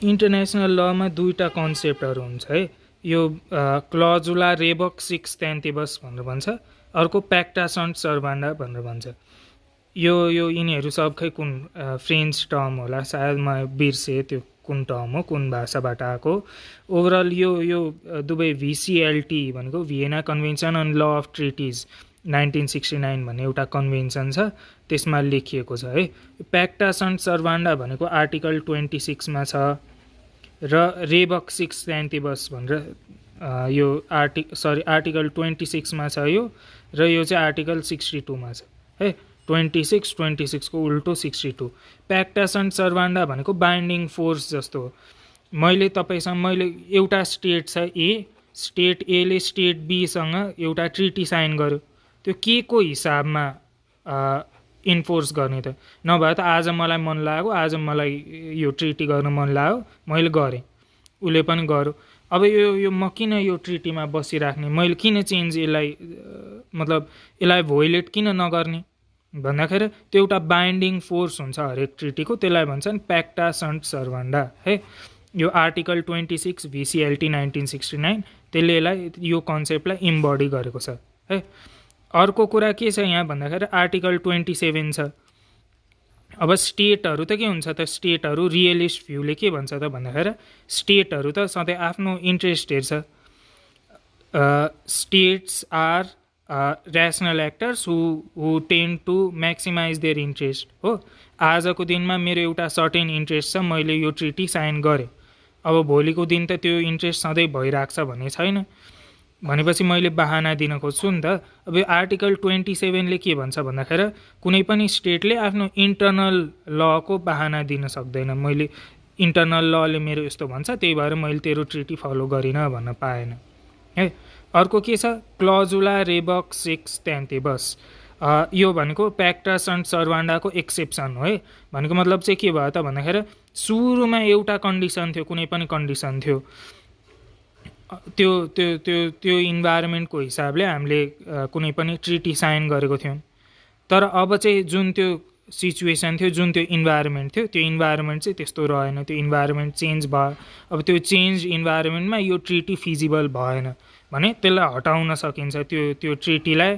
International लमा दुईवटा कन्सेप्टहरू हुन्छ है। यो क्लजुला रेबक सिक्स टेन्टिबस भनेर भन्छ, अर्को प्याक्टा सन्ट सर्भान्डा भनेर भन्छ। यो यिनीहरू सब खै कुन फ्रेन्च टर्म होला, सायद म बिर्सेँ त्यो कुन टर्म हो, कुन भाषाबाट आएको। ओभरअल यो दुवै VCLT भनेको Vienna convention on law of treaties 1969 भन्ने एउटा कन्भेन्सन छ, त्यसमा लेखिएको छ है। प्याक्टा सन्ट सर्भान्डा भनेको आर्टिकल 26 छ र रेबक सिक्स टेन्टिबस भनेर यो आर्टिकल 26 छ यो, र यो चाहिँ आर्टिकल 62 छ है। 26 को उल्टो 62। प्याक्टा सन्ट सर्भान्डा भनेको बाइन्डिङ फोर्स जस्तो हो। मैले एउटा स्टेट छ ए, स्टेट एले स्टेट बीसँग एउटा ट्रिटी साइन गर्यो, त्यो के को हिसाबमा इन्फोर्स गर्ने त? नभए त आज मलाई मन लाग्यो, आज मलाई यो ट्रिटी गर्न मन लाग्यो, मैले गरेँ, उसले पनि गर्यो। अब यो म किन यो ट्रिटीमा बसिराख्ने, मैले किन चेन्ज यसलाई भोइलेट किन नगर्ने भन्दाखेरि त्यो एउटा बाइन्डिङ फोर्स हुन्छ हरेक ट्रिटीको, त्यसलाई भन्छन् प्याक्टा सन्ट सर्भान्डा है। यो आर्टिकल 26 VCLT 1969 त्यसले यो कन्सेप्टलाई इम्बडी गरेको छ है। अर्को कुरा के छ यहाँ भन्दाखेरि आर्टिकल 27 छ। अब स्टेटहरू त के हुन्छ त, स्टेटहरू रियलिस्ट भ्यूले के भन्छ त भन्दाखेरि स्टेटहरू त सधैँ आफ्नो इन्ट्रेस्ट हेर्छ। States are rational actors who tend to maximize their interest हो। आजको दिनमा मेरो एउटा सर्टेन इन्ट्रेस्ट छ, मैले यो ट्रिटी साइन गरेँ, अब भोलिको दिन त त्यो इन्ट्रेस्ट सधैँ भइरहेको छ भन्ने छैन, भनेपछि मैले बहाना दिन खोज्छु नि त। अब यो आर्टिकल 27ले के भन्छ भन्दाखेरि कुनै पनि स्टेटले आफ्नो इन्टरनल लको बहाना दिन सक्दैन। मैले इन्टरनल लले मेरो यस्तो भन्छ, त्यही भएर मैले तेरो ट्रिटी फलो गरिनँ भन्न पाएन है। अर्को के छ, क्लजुला रेबक सिक्स टेन्टिबस। यो भनेको प्याक्टा सन्ट सर्भान्डाको एक्सेप्सन हो है। भनेको मतलब चाहिँ के भयो त भन्दाखेरि सुरुमा एउटा कन्डिसन थियो, कुनै पनि कन्डिसन थियो, त्यो त्यो त्यो त्यो इन्भाइरोमेन्टको हिसाबले हामीले कुनै पनि ट्रिटी साइन गरेको थियौँ। तर अब चाहिँ जुन त्यो सिचुएसन थियो, जुन त्यो इन्भाइरोमेन्ट थियो, त्यो इन्भाइरोमेन्ट चाहिँ त्यस्तो रहेन, त्यो इन्भाइरोमेन्ट चेन्ज भयो। अब त्यो चेन्ज इन्भाइरोमेन्टमा यो ट्रिटी फिजिबल भएन भने त्यसलाई हटाउन सकिन्छ, त्यो ट्रिटीलाई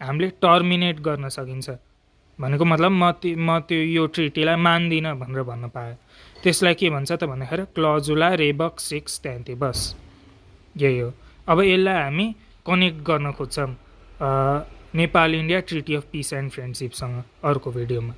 हामीले टर्मिनेट गर्न सकिन्छ। भनेको मतलब म त्यो यो ट्रिटीलाई मान्दिनँ भनेर भन्न पाएँ, त्यसलाई के भन्छ त भन्दाखेरि क्लजुला रेबक सिक्स टेन्टिबस, यही हो। अब यसलाई हामी कनेक्ट गर्न खोज्छौँ Nepal India treaty of peace and फ्रेन्डसिपसँग अर्को भिडियोमा।